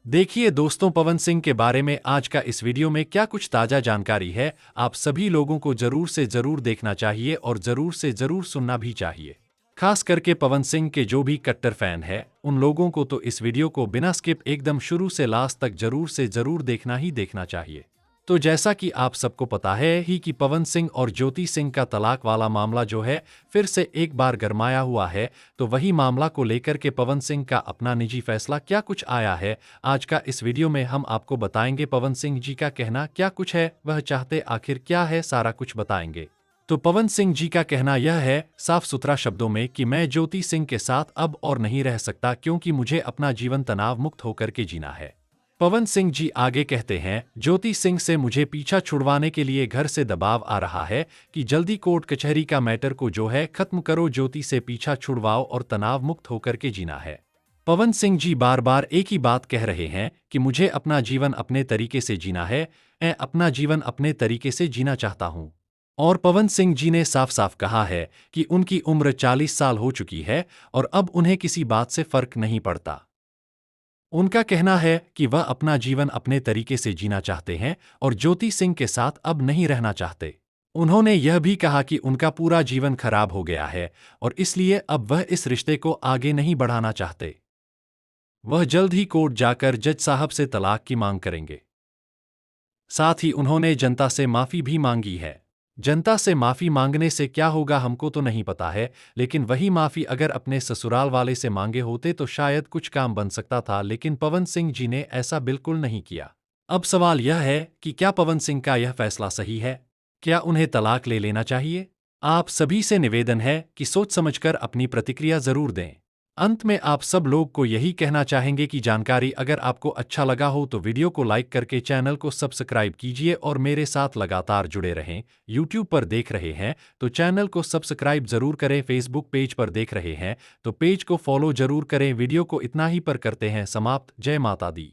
देखिए दोस्तों, पवन सिंह के बारे में आज का इस वीडियो में क्या कुछ ताज़ा जानकारी है, आप सभी लोगों को जरूर से जरूर देखना चाहिए और जरूर से जरूर सुनना भी चाहिए। खास करके पवन सिंह के जो भी कट्टर फैन है, उन लोगों को तो इस वीडियो को बिना स्किप एकदम शुरू से लास्ट तक जरूर से जरूर देखना ही देखना चाहिए। तो जैसा कि आप सबको पता है ही कि पवन सिंह और ज्योति सिंह का तलाक वाला मामला जो है फिर से एक बार गरमाया हुआ है। तो वही मामला को लेकर के पवन सिंह का अपना निजी फैसला क्या कुछ आया है, आज का इस वीडियो में हम आपको बताएंगे। पवन सिंह जी का कहना क्या कुछ है, वह चाहते आखिर क्या है, सारा कुछ बताएंगे। तो पवन सिंह जी का कहना यह है साफ सुथरा शब्दों में कि मैं ज्योति सिंह के साथ अब और नहीं रह सकता, क्योंकि मुझे अपना जीवन तनाव मुक्त होकर के जीना है। पवन सिंह जी आगे कहते हैं, ज्योति सिंह से मुझे पीछा छुड़वाने के लिए घर से दबाव आ रहा है कि जल्दी कोर्ट कचहरी का मैटर को जो है खत्म करो, ज्योति से पीछा छुड़वाओ और तनाव मुक्त होकर के जीना है। पवन सिंह जी बार बार एक ही बात कह रहे हैं कि मुझे अपना जीवन अपने तरीके से जीना है, मैं अपना जीवन अपने तरीके से जीना चाहता हूं। और पवन सिंह जी ने साफ साफ कहा है कि उनकी उम्र 40 साल हो चुकी है और अब उन्हें किसी बात से फर्क नहीं पड़ता। उनका कहना है कि वह अपना जीवन अपने तरीके से जीना चाहते हैं और ज्योति सिंह के साथ अब नहीं रहना चाहते। उन्होंने यह भी कहा कि उनका पूरा जीवन खराब हो गया है और इसलिए अब वह इस रिश्ते को आगे नहीं बढ़ाना चाहते। वह जल्द ही कोर्ट जाकर जज साहब से तलाक की मांग करेंगे। साथ ही उन्होंने जनता से माफी भी मांगी है। जनता से माफी मांगने से क्या होगा हमको तो नहीं पता है, लेकिन वही माफी अगर अपने ससुराल वाले से मांगे होते तो शायद कुछ काम बन सकता था, लेकिन पवन सिंह जी ने ऐसा बिल्कुल नहीं किया। अब सवाल यह है कि क्या पवन सिंह का यह फैसला सही है? क्या उन्हें तलाक ले लेना चाहिए? आप सभी से निवेदन है कि सोच समझकर अपनी प्रतिक्रिया जरूर दें। अंत में आप सब लोग को यही कहना चाहेंगे कि जानकारी अगर आपको अच्छा लगा हो तो वीडियो को लाइक करके चैनल को सब्सक्राइब कीजिए और मेरे साथ लगातार जुड़े रहें। यूट्यूब पर देख रहे हैं तो चैनल को सब्सक्राइब जरूर करें, फेसबुक पेज पर देख रहे हैं तो पेज को फॉलो जरूर करें। वीडियो को इतना ही पर करते हैं समाप्त। जय माता दी।